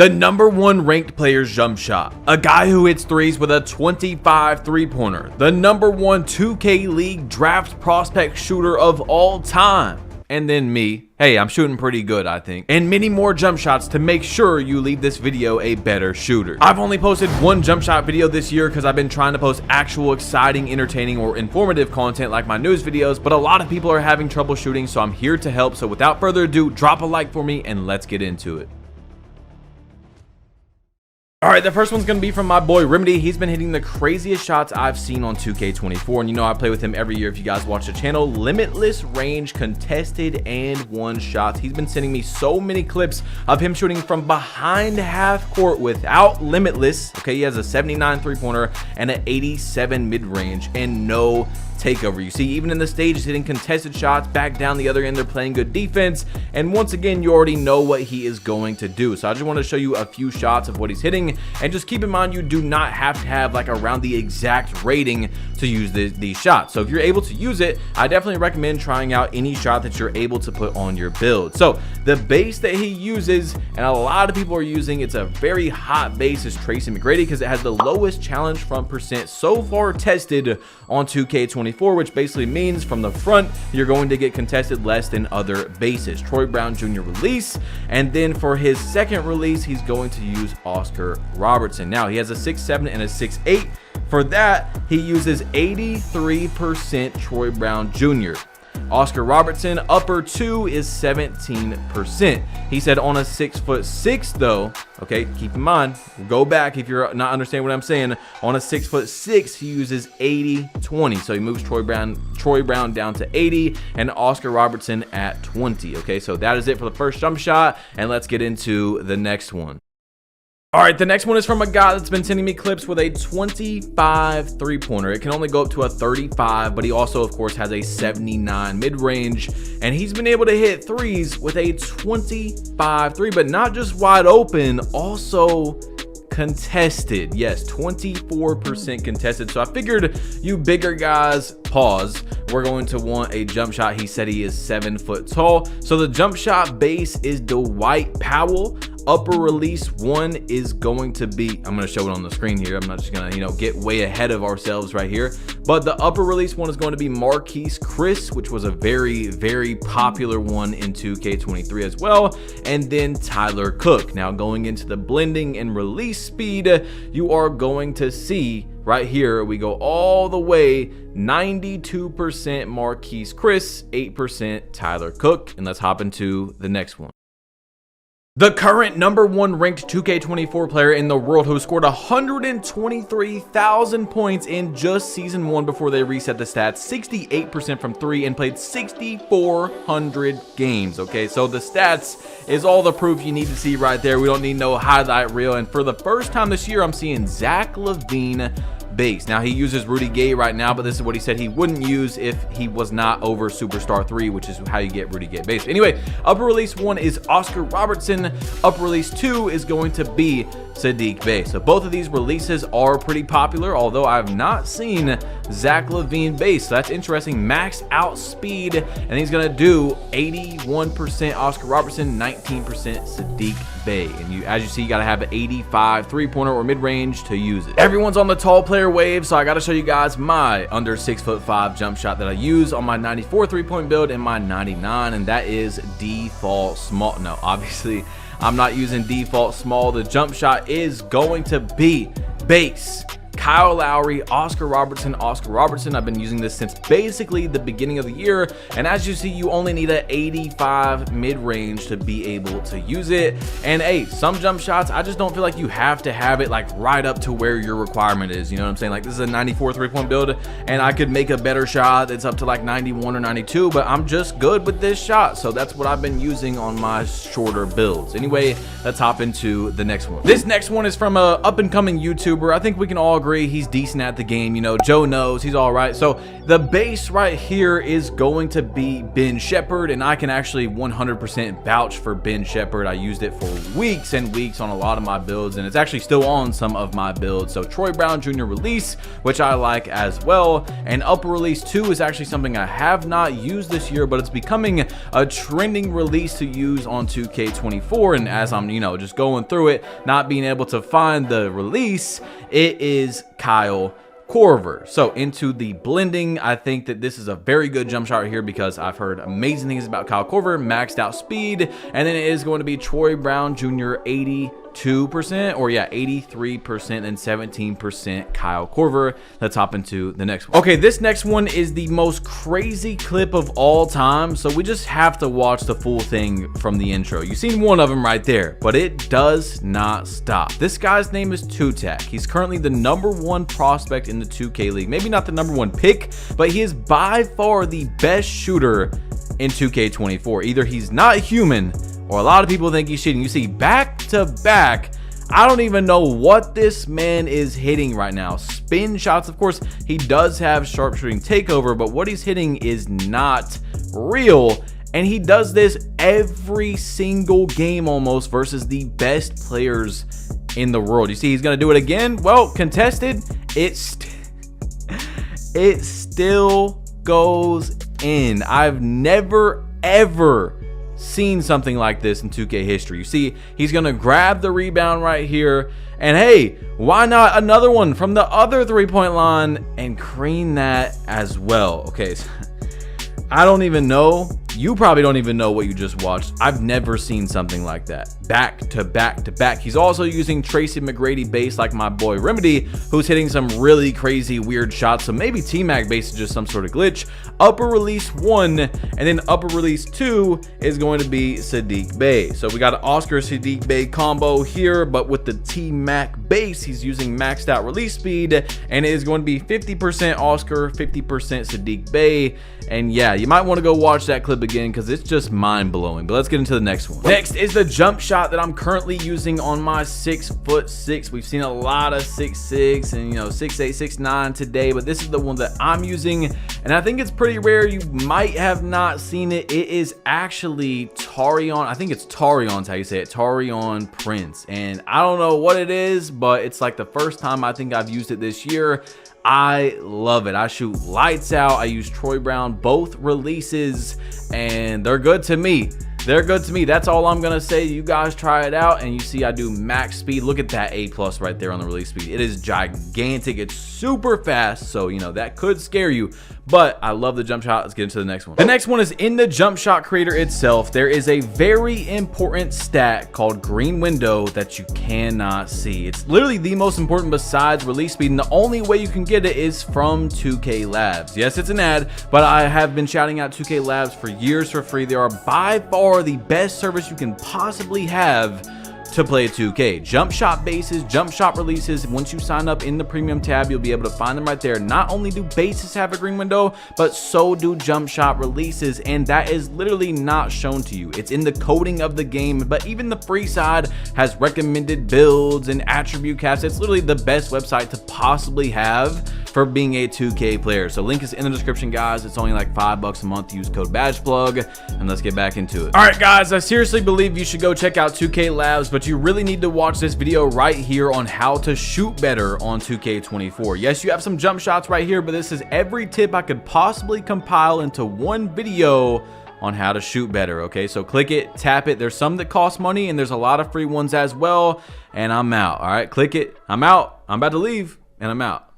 The #1 ranked player's jump shot. A guy who hits threes with a 25 three-pointer. The #1 2K League draft prospect shooter of all time. And then me. Hey, I'm shooting pretty good, I think. And many more jump shots to make sure you leave this video a better shooter. I've only posted one jump shot video this year because I've been trying to post actual exciting, entertaining, or informative content like my news videos, but a lot of people are having trouble shooting, so I'm here to help. So without further ado, drop a like for me and let's get into it. Alright, the first one's going to be from my boy Remedy. He's been hitting the craziest shots I've seen on 2K24, and you know I play with him every year if you guys watch the channel. Limitless range, contested, and one shots. He's been sending me so many clips of him shooting from behind half court without limitless. Okay, he has a 79 three-pointer and an 87 mid-range and no takeover. You see, even in the stage, he's hitting contested shots. Back down the other end, they're playing good defense, and once again, you already know what he is going to do. So I just want to show you a few shots of what he's hitting, and just keep in mind, you do not have to have like around the exact rating to use these shots. So if you're able to use it, I definitely recommend trying out any shot that you're able to put on your build. So the base that he uses, and a lot of people are using, it's a very hot base, is Tracy McGrady, because it has the lowest challenge front percent so far tested on 2K24, which basically means from the front you're going to get contested less than other bases. Troy Brown Jr. release, and then for his second release he's going to use Oscar Robertson. Now he has a 6'7" and a 6'8". For that he uses 83% Troy Brown Jr. Oscar Robertson upper 2 is 17%. He said on a 6'6" though, okay, keep in mind, go back if you're not understanding what I'm saying, on a 6'6" he uses 80-20. So he moves Troy Brown down to 80 and Oscar Robertson at 20. Okay, so that is it for the first jump shot, and let's get into the next one. All right, the next one is from a guy that's been sending me clips with a 25 three-pointer. It can only go up to a 35, but he also, of course, has a 79 mid-range, and he's been able to hit threes with a 25 three, but not just wide open, also contested. Yes, 24% contested. So I figured you bigger guys, pause, we're going to want a jump shot. He said he is 7 foot tall. So the jump shot base is Dwight Powell. Upper release 1 is going to be, I'm going to show it on the screen here. I'm not just going to, get way ahead of ourselves right here. But the upper release 1 is going to be Marquise Chris, which was a very, very popular one in 2K23 as well. And then Tyler Cook. Now going into the blending and release speed, you are going to see right here, we go all the way 92% Marquise Chris, 8% Tyler Cook. And let's hop into the next one. The current #1 ranked 2K24 player in the world, who scored 123,000 points in just season 1 before they reset the stats, 68% from 3, and played 6,400 games. Okay, so the stats is all the proof you need to see right there. We don't need no highlight reel. And for the first time this year, I'm seeing Zach LaVine base. Now he uses Rudy Gay right now, but this is what he said he wouldn't use if he was not over Superstar 3, which is how you get Rudy Gay base. Anyway, upper release 1 is Oscar Robertson. Upper release 2 is going to be Sadiq Bey. So both of these releases are pretty popular, although I've not seen Zach LaVine base. So that's interesting. Max out speed, and he's gonna do 81% Oscar Robertson, 19% Sadiq Bey. And you, as you see, you gotta have an 85 three-pointer or mid-range to use it. Everyone's on the tall player wave, so I gotta show you guys my under 6'5" jump shot that I use on my 94 three-point build and my 99, and that is default small. No, obviously I'm not using default small. The jump shot is going to be base Kyle Lowry, Oscar Robertson, Oscar Robertson. I've been using this since basically the beginning of the year, and as you see, you only need an 85 mid-range to be able to use it. And hey, some jump shots, I just don't feel like you have to have it like right up to where your requirement is. You know what I'm saying? Like, this is a 94 three-point build, and I could make a better shot that's up to like 91 or 92, but I'm just good with this shot. So that's what I've been using on my shorter builds. Anyway, let's hop into the next one. This next one is from a up-and-coming YouTuber. I think we can all agree agree. He's decent at the game. You know, Joe knows he's all right. So the base right here is going to be Ben Shepherd, and I can actually 100% vouch for Ben Shepherd. I used it for weeks and weeks on a lot of my builds, and it's actually still on some of my builds. So Troy Brown Jr. release, which I like as well, and upper release 2 is actually something I have not used this year, but it's becoming a trending release to use on 2K24. And as I'm, you know, just going through it, not being able to find the release, it is Kyle Korver. So into the blending, I think that this is a very good jump shot here because I've heard amazing things about Kyle Korver, maxed out speed, and then it is going to be Troy Brown Jr. 82%, or yeah, 83% and 17% Kyle Korver. Let's hop into the next one. Okay, this next one is the most crazy clip of all time, so we just have to watch the full thing from the intro. You've seen one of them right there, but it does not stop. This guy's name is Tutak. He's currently the #1 prospect in the 2K League. Maybe not the #1 pick, but he is by far the best shooter in 2K24. Either he's not human, or a lot of people think he's cheating. You see, back to back, I don't even know what this man is hitting right now. Spin shots, of course, he does have sharpshooting takeover, but what he's hitting is not real. And he does this every single game almost versus the best players in the world. You see, he's going to do it again. Well, contested, it still goes in. I've never, ever seen something like this in 2K history. You see, he's gonna grab the rebound right here, and hey, why not another one from the other 3-point line and cream that as well? Okay, so I don't even know. You probably don't even know what you just watched. I've never seen something like that. Back to back to back. He's also using Tracy McGrady base like my boy Remedy, who's hitting some really crazy weird shots. So maybe T-Mac base is just some sort of glitch. Upper release 1 and then upper release 2 is going to be Sadiq Bey. So we got an Oscar Sadiq Bey combo here, but with the T-Mac base, he's using maxed out release speed, and it is going to be 50% Oscar, 50% Sadiq Bey. And yeah, you might want to go watch that clip again because it's just mind-blowing. But let's get into the next one. Next is the jump shot that I'm currently using on my 6'6". We've seen a lot of 6'6" and 6'8", 6'9" today, but this is the one that I'm using, and I think it's pretty rare. You might have not seen it. It is actually Tarion. I think it's Tarion's how you say it. Tarion Prince, and I don't know what it is, but it's like the first time I think I've used it this year. I love it. I shoot lights out. I use Troy Brown both releases, and they're good to me. They're good to me. That's all I'm gonna say. You guys try it out, and you see I do max speed. Look at that A+ right there on the release speed. It is gigantic. It's super fast, so that could scare you, but I love the jump shot. Let's get into the next one. The next one is in the jump shot creator itself. There is a very important stat called green window that you cannot see. It's literally the most important besides release speed, and the only way you can get it is from 2K Labs. Yes, it's an ad, but I have been shouting out 2K Labs for years for free. They are by far the best service you can possibly have to play 2K. Jump shot bases, jump shot releases. Once you sign up in the premium tab, you'll be able to find them right there. Not only do bases have a green window, but so do jump shot releases, and that is literally not shown to you. It's in the coding of the game, but even the free side has recommended builds and attribute caps. It's literally the best website to possibly have for being a 2K player. So link is in the description, guys. It's only like $5 a month. Use code BadgePlug, and let's get back into it. All right, guys, I seriously believe you should go check out 2K Labs, but you really need to watch this video right here on how to shoot better on 2K24. Yes, you have some jump shots right here, but this is every tip I could possibly compile into one video on how to shoot better. Okay, so click it, tap it. There's some that cost money, and there's a lot of free ones as well. And I'm out. All right, click it. I'm out. I'm about to leave, and I'm out.